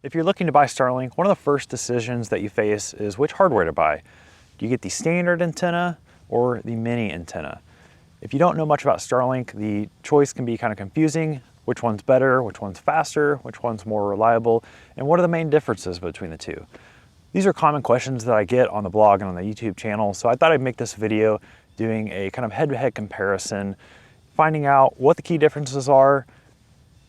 If you're looking to buy Starlink, one of the first decisions that you face is which hardware to buy. Do you get the standard antenna or the mini antenna? If you don't know much about Starlink, the choice can be kind of confusing. Which one's better, which one's faster, which one's more reliable, and what are the main differences between the two? These are common questions that I get on the blog and on the YouTube channel, so I thought I'd make this video doing a kind of head-to-head comparison, finding out what the key differences are,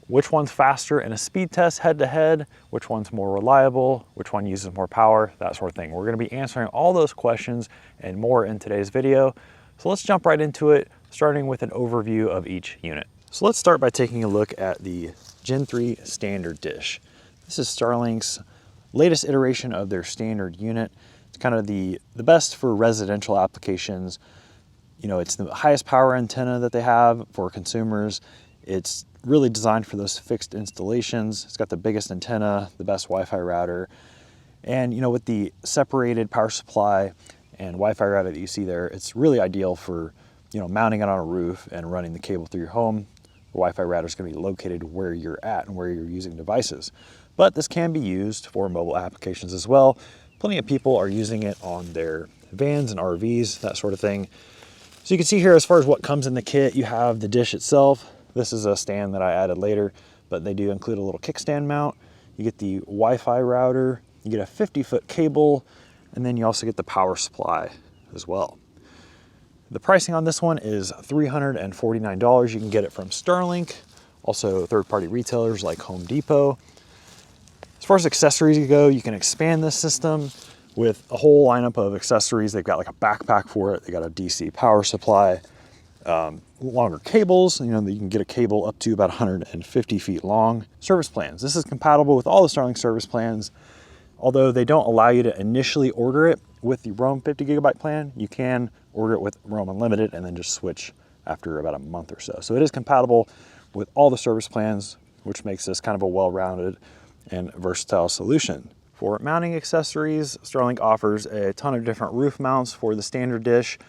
which one's faster in a speed test head-to-head, which one's more reliable, which one uses more power, that sort of thing. We're gonna be answering all those questions and more in today's video. So let's jump right into it, starting with an overview of each unit. So let's start by taking a look at the Gen 3 standard dish. This is Starlink's latest iteration of their standard unit. It's kind of the best for residential applications. You know, it's the highest power antenna that they have for consumers. It's really designed for those fixed installations. It's got the biggest antenna, the best Wi-Fi router. And you know, with the separated power supply and Wi-Fi router that you see there, it's really ideal for, you know, mounting it on a roof and running the cable through your home. The Wi-Fi router is going to be located where you're at and where you're using devices. But this can be used for mobile applications as well. Plenty of people are using it on their vans and RVs, that sort of thing. So you can see here, as far as what comes in the kit, you have the dish itself. This is a stand that I added later, but they do include a little kickstand mount. You get the Wi-Fi router, you get a 50-foot cable, and then you also get the power supply as well. The pricing on this one is $349. You can get it from Starlink, also third-party retailers like Home Depot. As far as accessories go, you can expand this system with a whole lineup of accessories. They've got like a backpack for it. They got a DC power supply, longer cables. You know, you can get a cable up to about 150 feet long. Service plans. This is compatible with all the Starlink service plans. Although they don't allow you to initially order it with the Roam 50 gigabyte plan, you can order it with Roam Unlimited and then just switch after about a month or so. So it is compatible with all the service plans, which makes this kind of a well-rounded and versatile solution. For mounting accessories, Starlink offers a ton of different roof mounts for the standard dish,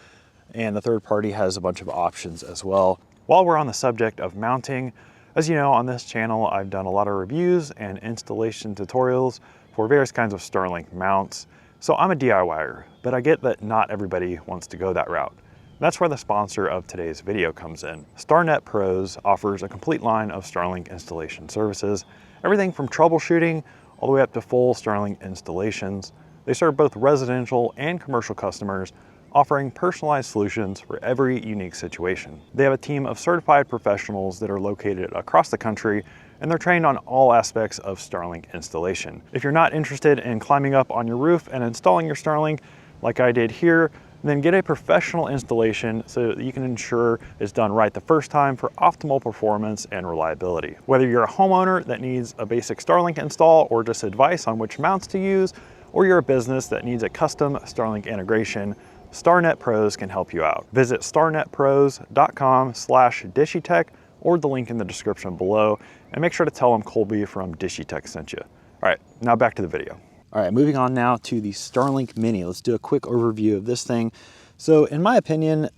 and the third party has a bunch of options as well. While we're on the subject of mounting, as you know, on this channel, I've done a lot of reviews and installation tutorials for various kinds of Starlink mounts. So I'm a DIYer, but I get that not everybody wants to go that route. That's where the sponsor of today's video comes in. StarNet Pros offers a complete line of Starlink installation services, everything from troubleshooting all the way up to full Starlink installations. They serve both residential and commercial customers, offering personalized solutions for every unique situation. They have a team of certified professionals that are located across the country, and they're trained on all aspects of Starlink installation. If you're not interested in climbing up on your roof and installing your Starlink like I did here, then get a professional installation so that you can ensure it's done right the first time for optimal performance and reliability. Whether you're a homeowner that needs a basic Starlink install or just advice on which mounts to use, or you're a business that needs a custom Starlink integration, StarNet Pros can help you out. Visit starnetpros.com/dishytech or the link in the description below, and make sure to tell them Colby from DishyTech sent you. All right, now back to the video. All right, moving on now to the Starlink Mini. Let's do a quick overview of this thing. So in my opinion,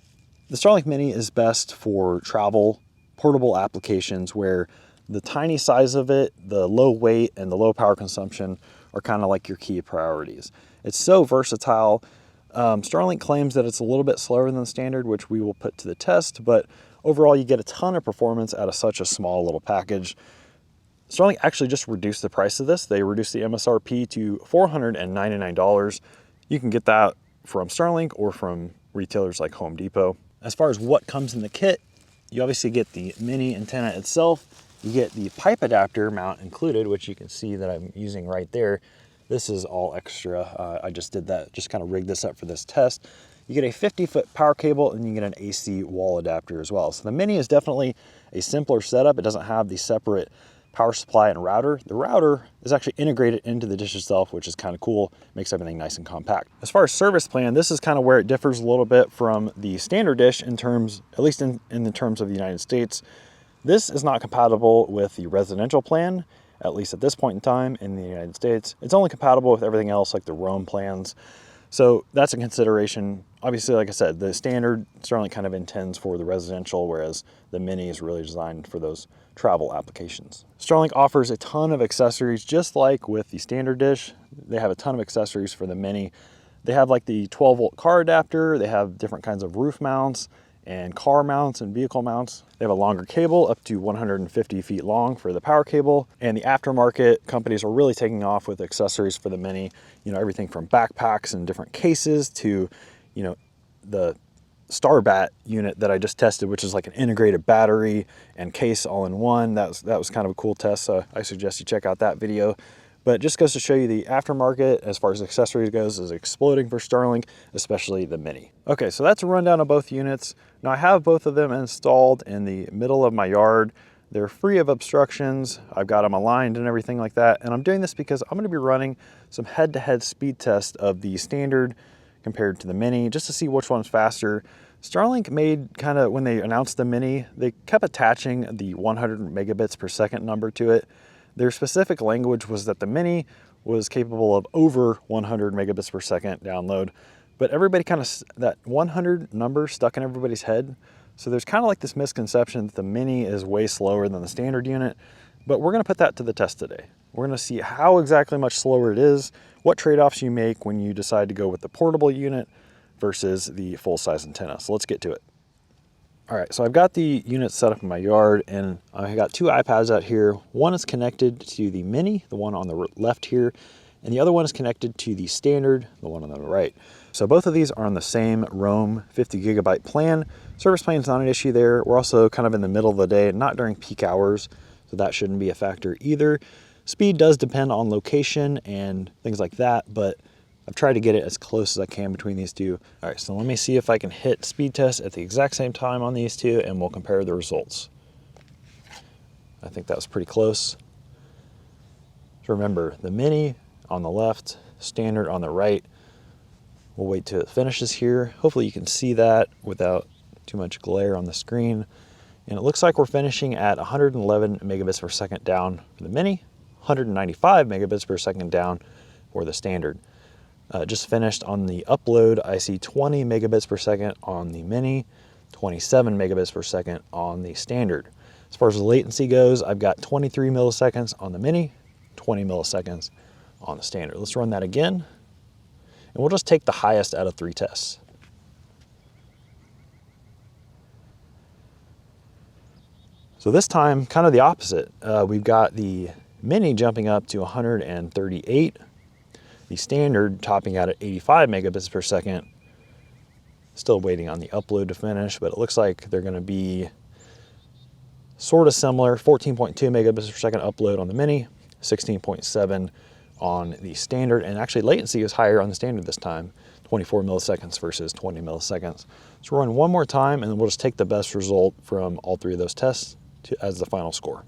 the Starlink Mini is best for travel, portable applications where the tiny size of it, the low weight, and the low power consumption are kind of like your key priorities. It's so versatile. Starlink claims that it's a little bit slower than the standard, which we will put to the test, but overall you get a ton of performance out of such a small little package. Starlink actually just reduced the price of this. They reduced the MSRP to $499. You can get that from Starlink or from retailers like Home Depot. As far as what comes in the kit, you obviously get the mini antenna itself. You get the pipe adapter mount included, which you can see that I'm using right there. This is all extra. I just did that, just kind of rigged this up for this test. You get a 50-foot power cable and you get an AC wall adapter as well. So the Mini is definitely a simpler setup. It doesn't have the separate power supply and router. The router is actually integrated into the dish itself, which is kind of cool. Makes everything nice and compact. As far as service plan, this is kind of where it differs a little bit from the standard dish in terms, at least in the terms of the United States. This is not compatible with the residential plan, at least at this point in time in the United States. It's only compatible with everything else like the Roam plans. So that's a consideration obviously, like I said, the standard Starlink kind of intends for the residential, whereas the Mini is really designed for those travel applications. Starlink offers a ton of accessories, just like with the standard dish. They have a ton of accessories for the Mini. They have like the 12-volt car adapter. They have different kinds of roof mounts and car mounts and vehicle mounts. They have a longer cable up to 150 feet long for the power cable. And the aftermarket companies are really taking off with accessories for the Mini. You know, everything from backpacks and different cases to, you know, the Starbat unit that I just tested, which is like an integrated battery and case all in one. That was kind of a cool test. So I suggest you check out that video. But it just goes to show you the aftermarket, as far as accessories goes, is exploding for Starlink, especially the Mini. Okay, so that's a rundown of both units. Now I have both of them installed in the middle of my yard. They're free of obstructions. I've got them aligned and everything like that. And I'm doing this because I'm gonna be running some head-to-head speed tests of the standard compared to the Mini, just to see which one's faster. Starlink made kind of, when they announced the Mini, they kept attaching the 100 megabits per second number to it. Their specific language was that the Mini was capable of over 100 megabits per second download, but everybody kind of, that 100 number stuck in everybody's head. So there's kind of like this misconception that the Mini is way slower than the standard unit, but we're gonna put that to the test today. We're gonna see how exactly much slower it is, what trade-offs you make when you decide to go with the portable unit versus the full-size antenna. So let's get to it. All right, so I've got the unit set up in my yard, and I got two iPads out here. One is connected to the Mini, the one on the left here, and the other one is connected to the standard, the one on the right. So both of these are on the same Roam 50 gigabyte plan. Service plan is not an issue there. We're also kind of in the middle of the day, not during peak hours, so that shouldn't be a factor either. Speed does depend on location and things like that, but I've tried to get it as close as I can between these two. All right, so let me see if I can hit speed test at the exact same time on these two, and we'll compare the results. I think that was pretty close. So remember, the Mini on the left, standard on the right. We'll wait till it finishes here. Hopefully you can see that without too much glare on the screen. And it looks like we're finishing at 111 megabits per second down for the Mini, 195 megabits per second down for the standard. Just finished on the upload, I see 20 megabits per second on the Mini, 27 megabits per second on the standard. As far as the latency goes, I've got 23 milliseconds on the Mini, 20 milliseconds on the standard. Let's run that again, and we'll just take the highest out of 3 tests. So this time, kind of the opposite. We've got the Mini jumping up to 138, the standard topping out at 85 megabits per second. Still waiting on the upload to finish, but it looks like they're going to be sort of similar. 14.2 megabits per second upload on the Mini, 16.7 on the standard, and actually latency is higher on the standard this time, 24 milliseconds versus 20 milliseconds. So we'll run one more time, and then we'll just take the best result from all 3 of those tests as the final score.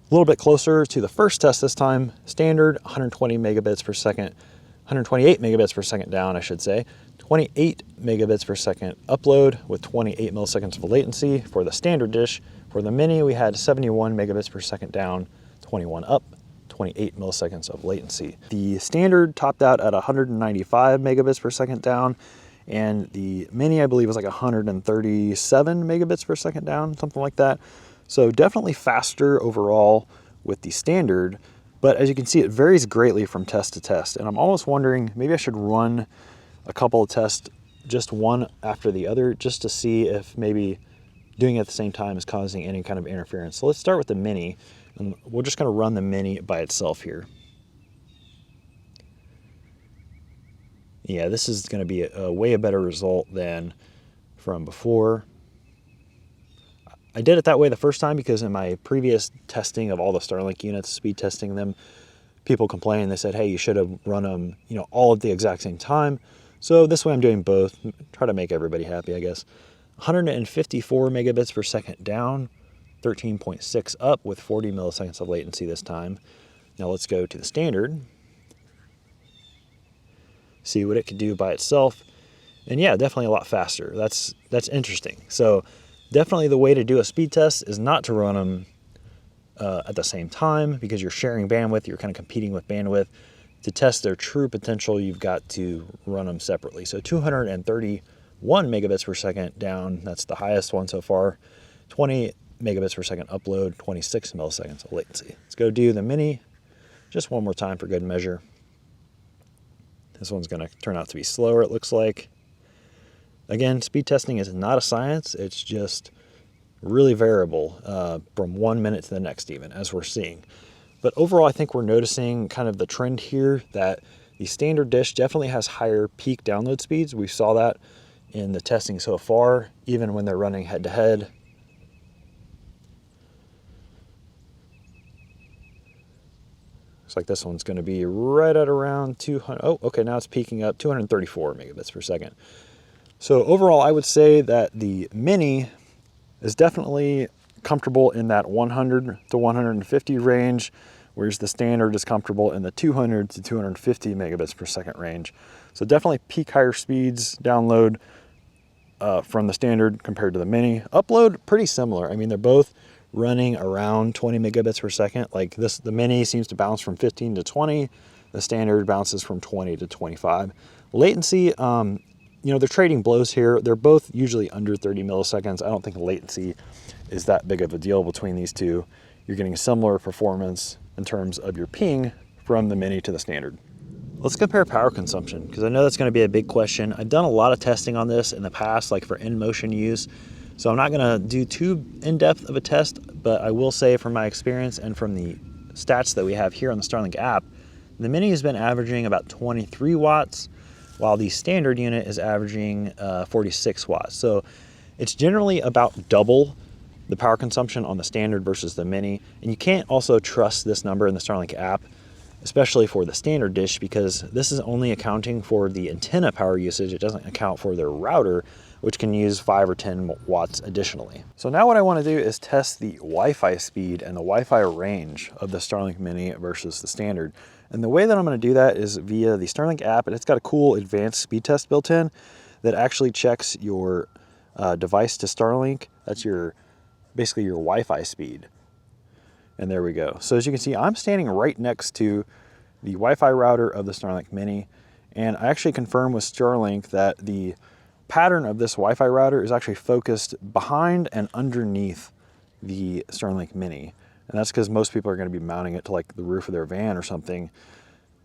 A little bit closer to the first test this time. Standard, 120 megabits per second, 128 megabits per second down, I should say. 28 megabits per second upload with 28 milliseconds of latency for the standard dish. For the Mini, we had 71 megabits per second down, 21 up, 28 milliseconds of latency. The standard topped out at 195 megabits per second down, and the Mini, I believe, was like 137 megabits per second down, something like that. So definitely faster overall with the standard, but as you can see, it varies greatly from test to test. And I'm almost wondering, maybe I should run a couple of tests, just one after the other, just to see if maybe doing it at the same time is causing any kind of interference. So let's start with the Mini, and we're just gonna run the Mini by itself here. Yeah, this is gonna be a way better result than from before. I did it that way the first time because in my previous testing of all the Starlink units, speed testing them, people complained. They said, hey, you should have run them, all at the exact same time. So this way I'm doing both, try to make everybody happy, I guess. 154 megabits per second down, 13.6 up with 40 milliseconds of latency this time. Now let's go to the standard, see what it can do by itself. And yeah, definitely a lot faster. That's interesting. So Definitely the way to do a speed test is not to run them at the same time, because you're sharing bandwidth, you're kind of competing with bandwidth. To test their true potential, you've got to run them separately. So 231 megabits per second down, that's the highest one so far. 20 megabits per second upload, 26 milliseconds of latency. Let's go do the Mini just one more time for good measure. This one's going to turn out to be slower, it looks like. Again, speed testing is not a science, it's just really variable from 1 minute to the next, even, as we're seeing. But overall, I think we're noticing kind of the trend here that the standard dish definitely has higher peak download speeds. We saw that in the testing so far, even when they're running head-to-head. Looks like this one's going to be right at around 200. Oh, okay, now it's peaking up 234 megabits per second. So overall, I would say that the Mini is definitely comfortable in that 100 to 150 range, whereas the standard is comfortable in the 200 to 250 megabits per second range. So definitely peak higher speeds download from the standard compared to the Mini. Upload, pretty similar. I mean, they're both running around 20 megabits per second. Like this, the Mini seems to bounce from 15 to 20. The standard bounces from 20 to 25. Latency, they're trading blows here. They're both usually under 30 milliseconds. I don't think latency is that big of a deal between these two. You're getting similar performance in terms of your ping from the Mini to the standard. Let's compare power consumption, because I know that's going to be a big question. I've done a lot of testing on this in the past, like for in-motion use. So I'm not going to do too in-depth of a test, but I will say from my experience and from the stats that we have here on the Starlink app, the Mini has been averaging about 23 watts, while the standard unit is averaging 46 watts. So it's generally about double the power consumption on the standard versus the Mini. And you can't also trust this number in the Starlink app, especially for the standard dish, because this is only accounting for the antenna power usage. It doesn't account for their router, which can use 5 or 10 watts additionally. So now what I want to do is test the Wi-Fi speed and the Wi-Fi range of the Starlink Mini versus the standard. And the way that I'm going to do that is via the Starlink app, and it's got a cool advanced speed test built in that actually checks your device to Starlink. That's basically your Wi-Fi speed. And there we go. So as you can see, I'm standing right next to the Wi-Fi router of the Starlink Mini, and I actually confirmed with Starlink that the pattern of this Wi-Fi router is actually focused behind and underneath the Starlink Mini. And that's because most people are going to be mounting it to like the roof of their van or something.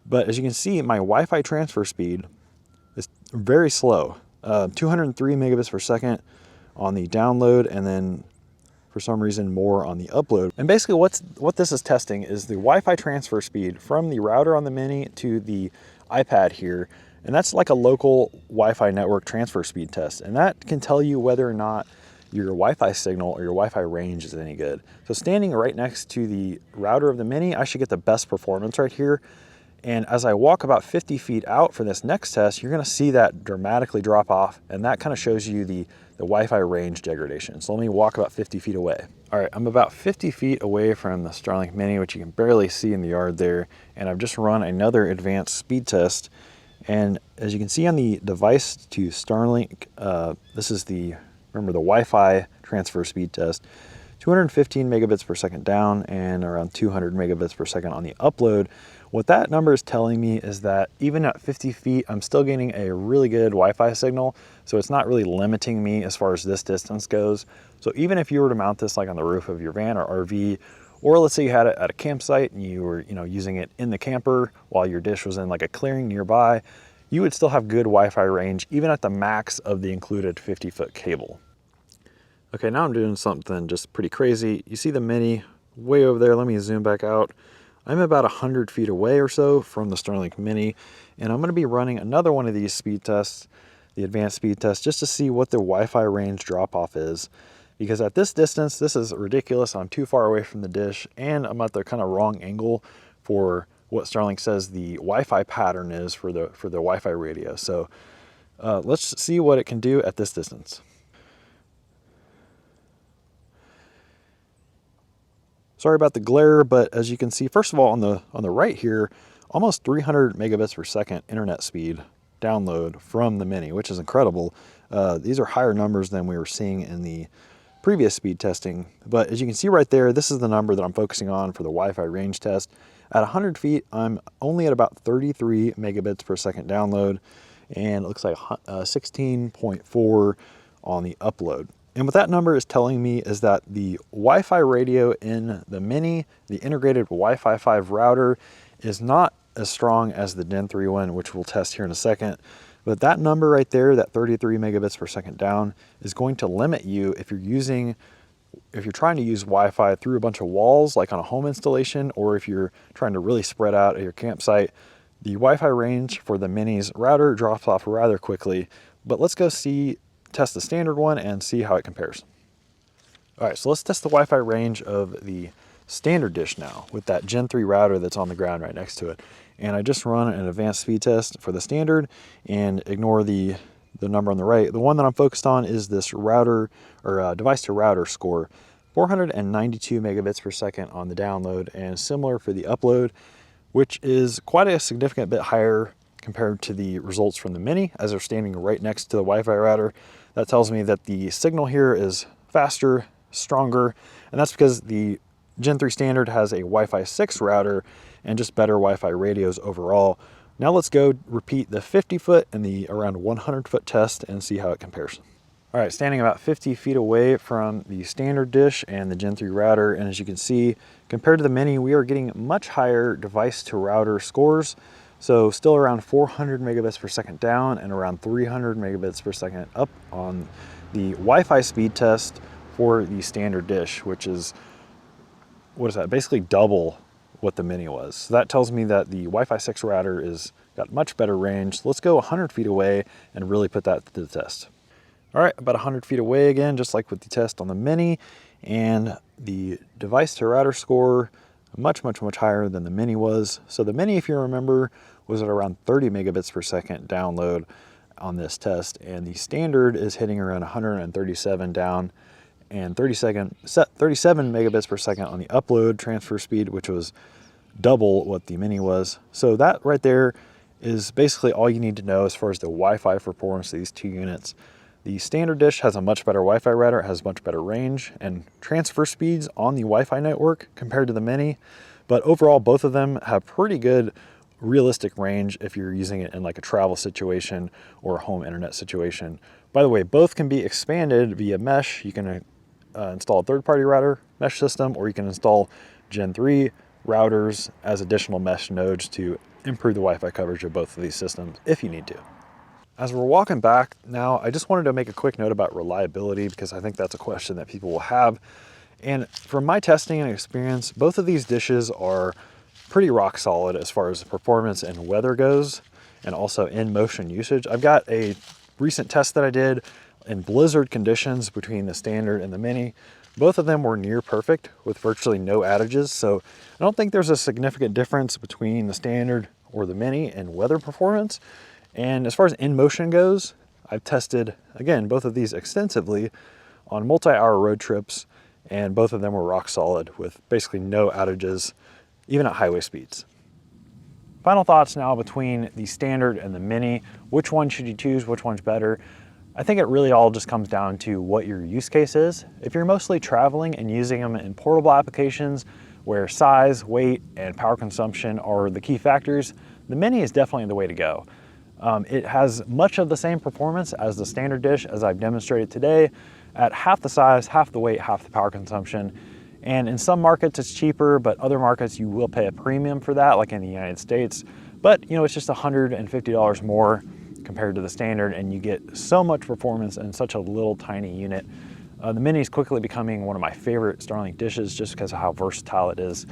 But as you can see, my Wi-Fi transfer speed is very slow. 203 megabits per second on the download, and then for some reason more on the upload. And basically what this is testing is the Wi-Fi transfer speed from the router on the Mini to the iPad here. And that's like a local Wi-Fi network transfer speed test. And that can tell you whether or not your Wi-Fi signal or your Wi-Fi range is any good. So standing right next to the router of the Mini, I should get the best performance right here. And as I walk about 50 feet out for this next test, you're gonna see that dramatically drop off, and that kind of shows you the Wi-Fi range degradation. So let me walk about 50 feet away. All right, I'm about 50 feet away from the Starlink Mini, which you can barely see in the yard there, and I've just run another advanced speed test. And as you can see on the device to Starlink, this is remember the Wi-Fi transfer speed test, 215 megabits per second down and around 200 megabits per second on the upload. What that number is telling me is that even at 50 feet, I'm still getting a really good Wi-Fi signal. So it's not really limiting me as far as this distance goes. So even if you were to mount this like on the roof of your van or RV, or let's say you had it at a campsite and you were using it in the camper while your dish was in like a clearing nearby, you would still have good Wi-Fi range, even at the max of the included 50-foot cable. Okay, now I'm doing something just pretty crazy. You see the Mini way over there. Let me zoom back out. I'm about 100 feet away or so from the Starlink Mini, and I'm going to be running another one of these speed tests, the advanced speed test, just to see what the Wi-Fi range drop-off is. Because at this distance, this is ridiculous. I'm too far away from the dish, and I'm at the kind of wrong angle for what Starlink says the Wi-Fi pattern is for the Wi-Fi radio. So let's see what it can do at this distance. Sorry about the glare, but as you can see, first of all, on the right here, almost 300 megabits per second internet speed download from the Mini, which is incredible. These are higher numbers than we were seeing in the previous speed testing. But as you can see right there, this is the number that I'm focusing on for the Wi-Fi range test. At 100 feet, I'm only at about 33 megabits per second download, and it looks like 16.4 on the upload. And what that number is telling me is that the Wi-Fi radio in the Mini, the integrated Wi-Fi 5 router, is not as strong as the Gen 3 one, which we'll test here in a second. But that number right there, that 33 megabits per second down, is going to limit you if you're trying to use Wi-Fi through a bunch of walls, like on a home installation, or if you're trying to really spread out at your campsite. The Wi-Fi range for the Mini's router drops off rather quickly. But let's go test the standard one and see how it compares. All right, so let's test the Wi-Fi range of the standard dish now with that Gen 3 router that's on the ground right next to it. And I just run an advanced speed test for the standard and ignore the number on the right. The one that I'm focused on is this router or device to router score, 492 megabits per second on the download, and similar for the upload, which is quite a significant bit higher compared to the results from the Mini, as they're standing right next to the Wi-Fi router. That tells me that the signal here is faster, stronger, and that's because the Gen 3 standard has a Wi-Fi 6 router and just better Wi-Fi radios overall. Now let's go repeat the 50-foot and the around 100-foot test and see how it compares. All right, standing about 50 feet away from the standard dish and the Gen 3 router, and as you can see, compared to the Mini, we are getting much higher device to router scores. So still around 400 megabits per second down and around 300 megabits per second up on the Wi-Fi speed test for the standard dish, which is, what is that? Basically double what the Mini was. So that tells me that the Wi-Fi 6 router is got much better range. Let's go 100 feet away and really put that to the test. All right, about 100 feet away again, just like with the test on the Mini, and the device to router score much higher than the Mini was. So the Mini, if you remember, was at around 30 megabits per second download on this test, and the standard is hitting around 137 down and 37 megabits per second on the upload transfer speed, which was double what the Mini was. So that right there is basically all you need to know as far as the Wi-Fi performance of these two units. The standard dish has a much better Wi-Fi router, it has much better range and transfer speeds on the Wi-Fi network compared to the Mini. But overall, both of them have pretty good realistic range if you're using it in like a travel situation or a home internet situation. By the way, both can be expanded via mesh. You can install a third-party router mesh system, or you can install Gen 3 routers as additional mesh nodes to improve the Wi-Fi coverage of both of these systems if you need to. As we're walking back now, I just wanted to make a quick note about reliability, because I think that's a question that people will have. And from my testing and experience, both of these dishes are pretty rock solid as far as performance and weather goes, and also in motion usage. I've got a recent test that I did in blizzard conditions between the standard and the Mini. Both of them were near perfect with virtually no outages. So I don't think there's a significant difference between the standard or the Mini in weather performance. And as far as in motion goes, I've tested, again, both of these extensively on multi-hour road trips, and both of them were rock solid with basically no outages, even at highway speeds. Final thoughts now between the standard and the Mini. Which one should you choose? Which one's better? I think it really all just comes down to what your use case is. If you're mostly traveling and using them in portable applications where size, weight, and power consumption are the key factors, the Mini is definitely the way to go. It has much of the same performance as the standard dish, as I've demonstrated today, at half the size, half the weight, half the power consumption. And in some markets it's cheaper, but other markets you will pay a premium for that, like in the United States. But it's just $150 more compared to the standard, and you get so much performance in such a little tiny unit. The Mini is quickly becoming one of my favorite Starlink dishes just because of how versatile it is.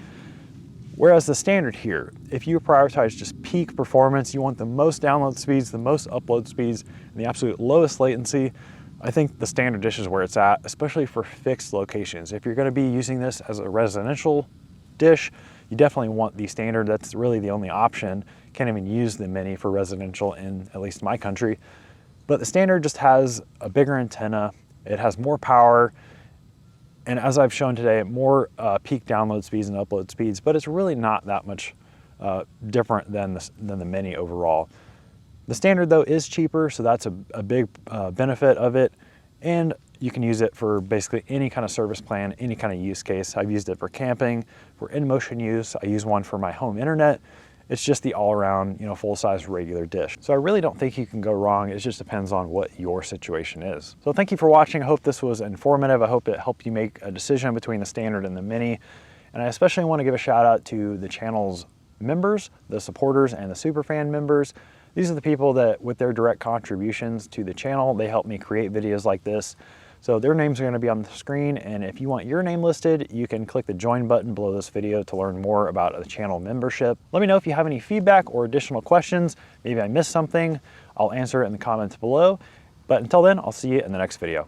Whereas the standard here, if you prioritize just peak performance, you want the most download speeds, the most upload speeds, and the absolute lowest latency, I think the standard dish is where it's at, especially for fixed locations. If you're going to be using this as a residential dish, you definitely want the standard. That's really the only option. Can't even use the Mini for residential in at least my country. But the standard just has a bigger antenna, it has more power, and as I've shown today, more peak download speeds and upload speeds, but it's really not that much different than the Mini overall. The standard though is cheaper, so that's a big benefit of it. And You can use it for basically any kind of service plan, any kind of use case. I've used it for camping, for in-motion use. I use one for my home internet. It's just the all-around, full-size regular dish. So I really don't think you can go wrong. It just depends on what your situation is. So thank you for watching. I hope this was informative. I hope it helped you make a decision between the standard and the mini. And I especially want to give a shout out to the channel's members, the supporters, and the superfan members. These are the people that, with their direct contributions to the channel, they help me create videos like this. So their names are going to be on the screen, and if you want your name listed, you can click the join button below this video to learn more about the channel membership. Let me know if you have any feedback or additional questions. Maybe I missed something. I'll answer it in the comments below. But until then, I'll see you in the next video.